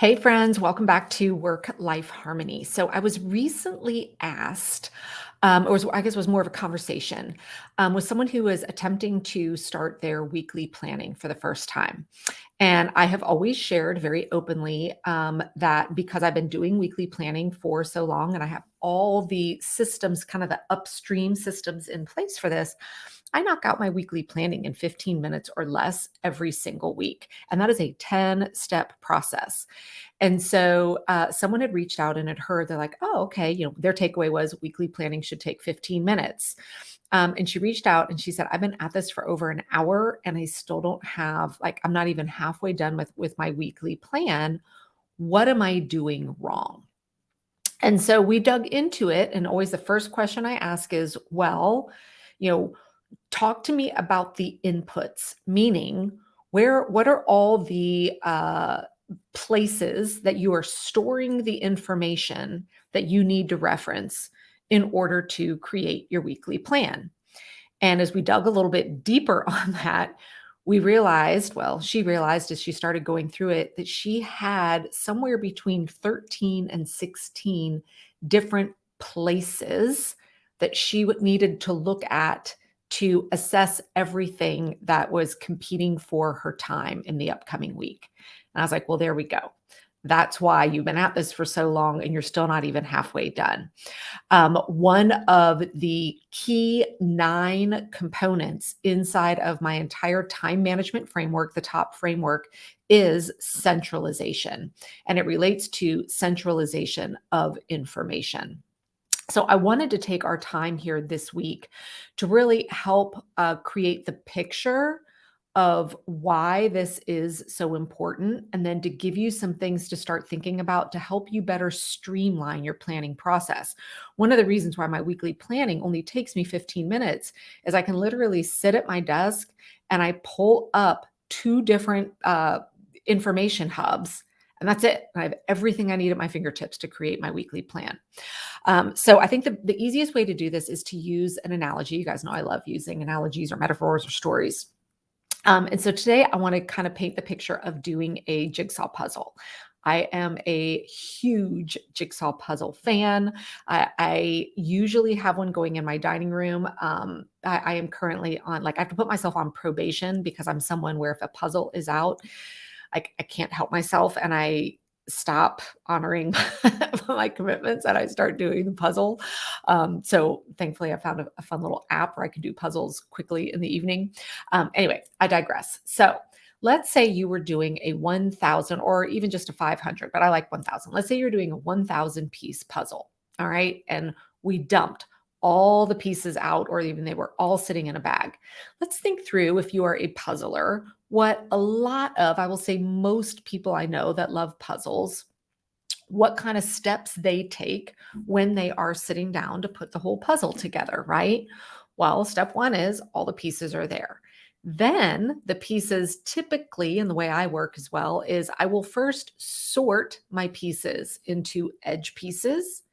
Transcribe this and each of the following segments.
Hey, friends, welcome back to Work Life Harmony. So, I was recently asked, I guess it was more of a conversation with someone who was attempting to start their weekly planning for the first time. And I have always shared very openly that because I've been doing weekly planning for so long and I have all the systems, kind of the upstream systems in place for this, I knock out my weekly planning in 15 minutes or less every single week. And that is a 10-step process. And so someone had reached out and had heard, they're like, oh, okay. Their takeaway was weekly planning should take 15 minutes. And she reached out and she said, I've been at this for over an hour and I still don't have, like, I'm not even halfway done with my weekly plan. What am I doing wrong? And so we dug into it. And always the first question I ask is, well, you know, talk to me about the inputs, meaning what are all the places that you are storing the information that you need to reference in order to create your weekly plan. And as we dug a little bit deeper on that, we realized, well, she realized as she started going through it, that she had somewhere between 13 and 16 different places that she needed to look at to assess everything that was competing for her time in the upcoming week. And I was like, well, there we go. That's why you've been at this for so long and you're still not even halfway done. One of the key 9 components inside of my entire time management framework, the top framework, is centralization, and it relates to centralization of information. So, I wanted to take our time here this week to really help create the picture of why this is so important, and then to give you some things to start thinking about to help you better streamline your planning process. One of the reasons why my weekly planning only takes me 15 minutes is I can literally sit at my desk and I pull up 2 different information hubs. And that's it. I have everything I need at my fingertips to create my weekly plan. So I think the easiest way to do this is to use an analogy. You guys know I love using analogies or metaphors or stories. And so today I want to kind of paint the picture of doing a jigsaw puzzle. I am a huge jigsaw puzzle fan. I usually have one going in my dining room. I am currently on, like, I have to put myself on probation because I'm someone where if a puzzle is out, like, I can't help myself and I stop honoring my commitments and I start doing the puzzle. So thankfully I found a fun little app where I can do puzzles quickly in the evening. Anyway, I digress. So let's say you were doing a 1,000 or even just a 500, but I like 1,000. Let's say you're doing a 1,000 piece puzzle. All right. And we dumped all the pieces out, or even they were all sitting in a bag. Let's think through, if you are a puzzler, what a lot of, I will say most people I know that love puzzles, what kind of steps they take when they are sitting down to put the whole puzzle together, right? Well, step one is all the pieces are there. Then the pieces typically, and the way I work as well, is I will first sort my pieces into edge pieces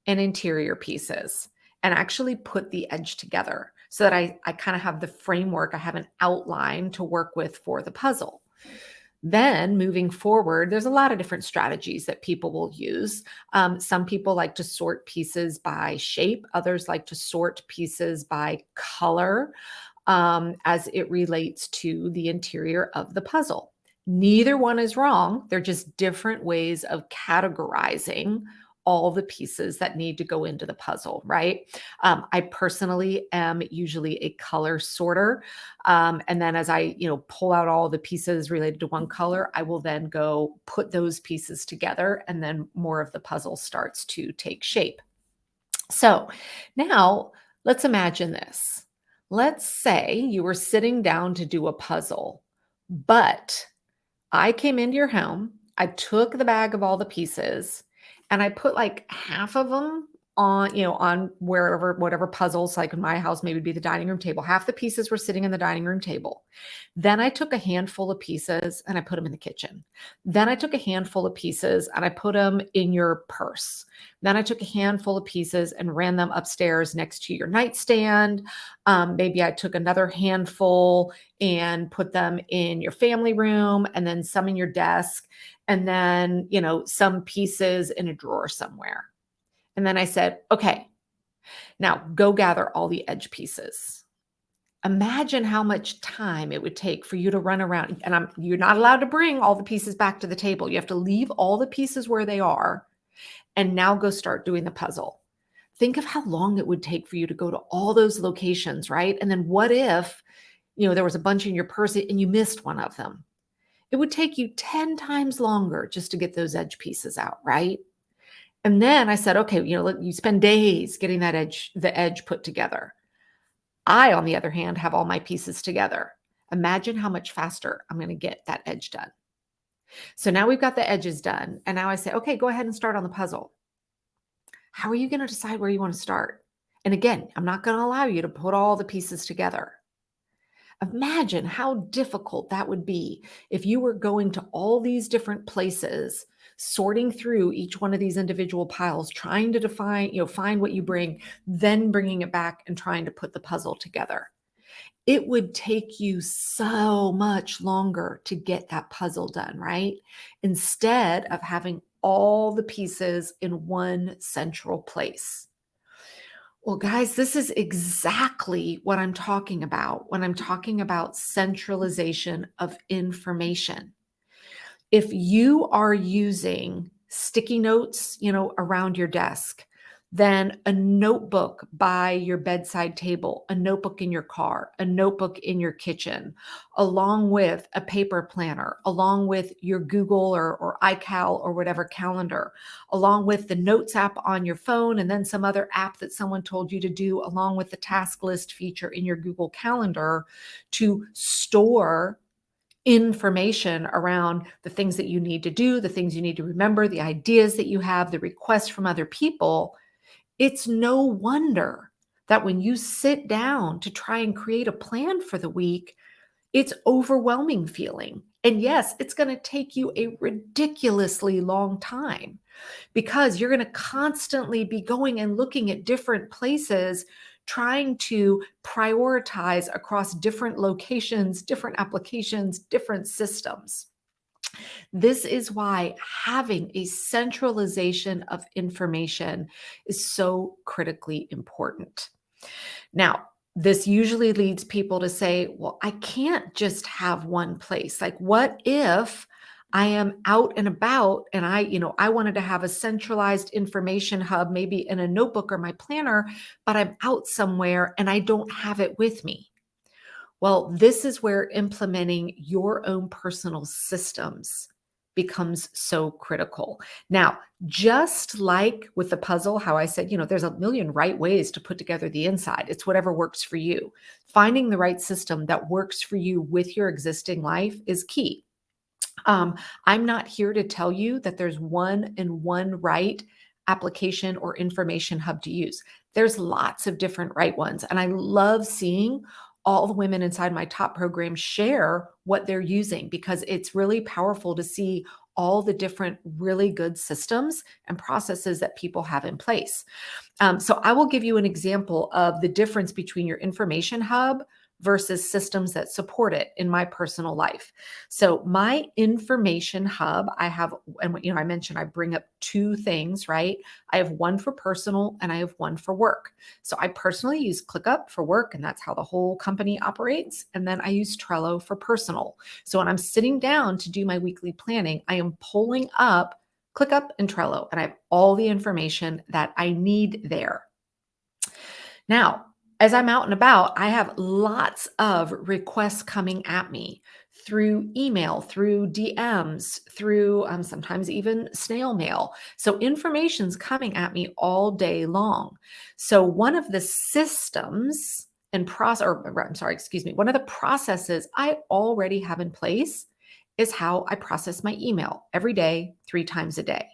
and interior pieces and actually put the edge together so that I kind of have the framework, I have an outline to work with for the puzzle. Then moving forward, there's a lot of different strategies that people will use. Some people like to sort pieces by shape, others like to sort pieces by color as it relates to the interior of the puzzle. Neither one is wrong. They're just different ways of categorizing all the pieces that need to go into the puzzle, right? I personally am usually a color sorter. And then as I, pull out all the pieces related to one color, I will then go put those pieces together and then more of the puzzle starts to take shape. So now let's imagine this. Let's say you were sitting down to do a puzzle, but I came into your home, I took the bag of all the pieces, and I put like half of them on wherever, whatever puzzles, like in my house, maybe it'd be the dining room table. Half the pieces were sitting in the dining room table. Then I took a handful of pieces and I put them in the kitchen. Then I took a handful of pieces and I put them in your purse. Then I took a handful of pieces and ran them upstairs next to your nightstand. Maybe I took another handful and put them in your family room, and then some in your desk, and then, some pieces in a drawer somewhere. And then I said, okay, now go gather all the edge pieces. Imagine how much time it would take for you to run around. And you're not allowed to bring all the pieces back to the table. You have to leave all the pieces where they are and now go start doing the puzzle. Think of how long it would take for you to go to all those locations, right? And then what if, there was a bunch in your purse and you missed one of them? It would take you 10 times longer just to get those edge pieces out, right? And then I said, okay, you spend days getting the edge put together. I, on the other hand, have all my pieces together. Imagine how much faster I'm going to get that edge done. So now we've got the edges done. And now I say, okay, go ahead and start on the puzzle. How are you going to decide where you want to start? And again, I'm not going to allow you to put all the pieces together. Imagine how difficult that would be if you were going to all these different places, sorting through each one of these individual piles, trying to find what you bring, then bringing it back and trying to put the puzzle together. It would take you so much longer to get that puzzle done, right? Instead of having all the pieces in one central place. Well, guys, this is exactly what I'm talking about when I'm talking about centralization of information. If you are using sticky notes, around your desk, then a notebook by your bedside table, a notebook in your car, a notebook in your kitchen, along with a paper planner, along with your Google or iCal or whatever calendar, along with the notes app on your phone, and then some other app that someone told you to do, along with the task list feature in your Google Calendar to store information around the things that you need to do, the things you need to remember, the ideas that you have, the requests from other people. It's no wonder that when you sit down to try and create a plan for the week, it's overwhelming feeling. And yes, it's going to take you a ridiculously long time because you're going to constantly be going and looking at different places, trying to prioritize across different locations, different applications, different systems. This is why having a centralization of information is so critically important. Now, this usually leads people to say, well, I can't just have one place. Like, what if I am out and about and I wanted to have a centralized information hub, maybe in a notebook or my planner, but I'm out somewhere and I don't have it with me? Well, this is where implementing your own personal systems becomes so critical. Now, just like with the puzzle, how I said, there's a million right ways to put together the inside. It's whatever works for you. Finding the right system that works for you with your existing life is key. I'm not here to tell you that there's one right application or information hub to use. There's lots of different right ones. And I love seeing all the women inside my top program share what they're using because it's really powerful to see all the different really good systems and processes that people have in place. So I will give you an example of the difference between your information hub versus systems that support it in my personal life. So my information hub, I have, and I mentioned I bring up two things, right? I have one for personal and I have one for work. So I personally use ClickUp for work, and that's how the whole company operates. And then I use Trello for personal. So when I'm sitting down to do my weekly planning, I am pulling up ClickUp and Trello, and I have all the information that I need there. Now, as I'm out and about, I have lots of requests coming at me through email, through DMs, through sometimes even snail mail. So information's coming at me all day long. So one of the systems and one of the processes I already have in place is how I process my email every day, 3 times a day.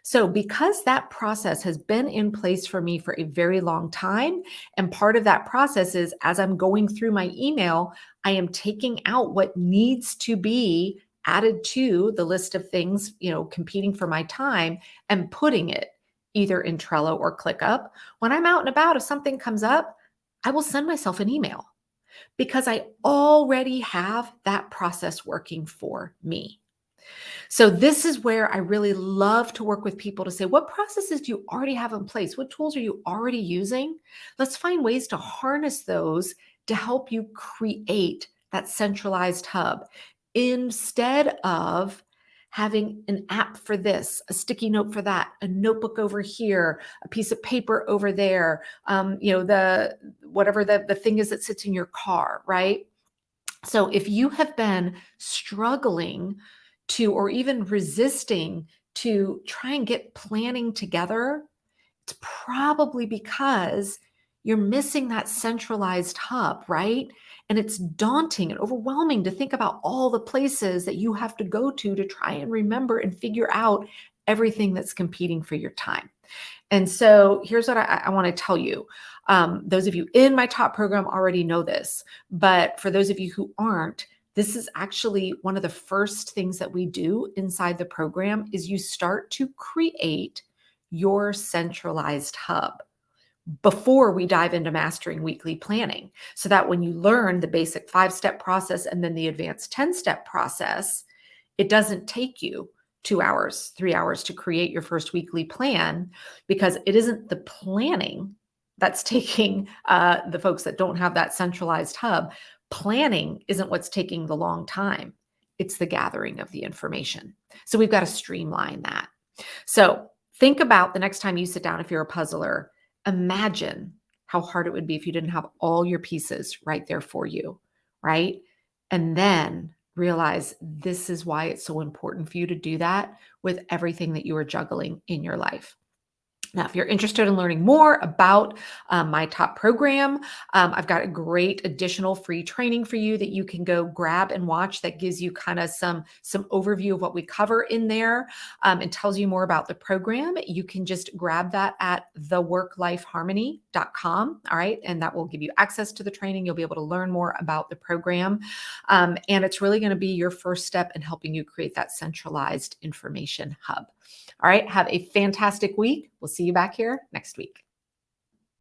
So, because that process has been in place for me for a very long time, and part of that process is as I'm going through my email, I am taking out what needs to be added to the list of things, competing for my time and putting it either in Trello or ClickUp. When I'm out and about, if something comes up, I will send myself an email because I already have that process working for me. So this is where I really love to work with people to say, what processes do you already have in place? What tools are you already using? Let's find ways to harness those to help you create that centralized hub instead of having an app for this, a sticky note for that, a notebook over here, a piece of paper over there, the whatever the thing is that sits in your car, right? So if you have been struggling to, or even resisting to try and get planning together, it's probably because you're missing that centralized hub, right? And it's daunting and overwhelming to think about all the places that you have to go to try and remember and figure out everything that's competing for your time. And so here's what I want to tell you. Those of you in my top program already know this, but for those of you who aren't, this is actually one of the first things that we do inside the program is you start to create your centralized hub before we dive into mastering weekly planning, so that when you learn the basic 5-step process and then the advanced 10-step process, it doesn't take you 2 hours, 3 hours to create your first weekly plan, because it isn't the planning that's taking the folks that don't have that centralized hub. Planning isn't what's taking the long time. It's the gathering of the information. So we've got to streamline that. So think about the next time you sit down, if you're a puzzler, imagine how hard it would be if you didn't have all your pieces right there for you, right? And then realize this is why it's so important for you to do that with everything that you are juggling in your life. Now, if you're interested in learning more about my top program, I've got a great additional free training for you that you can go grab and watch that gives you kind of some overview of what we cover in there, and tells you more about the program. You can just grab that at theworklifeharmony.com. All right. And that will give you access to the training. You'll be able to learn more about the program. And it's really going to be your first step in helping you create that centralized information hub. All right. Have a fantastic week. We'll see you back here next week.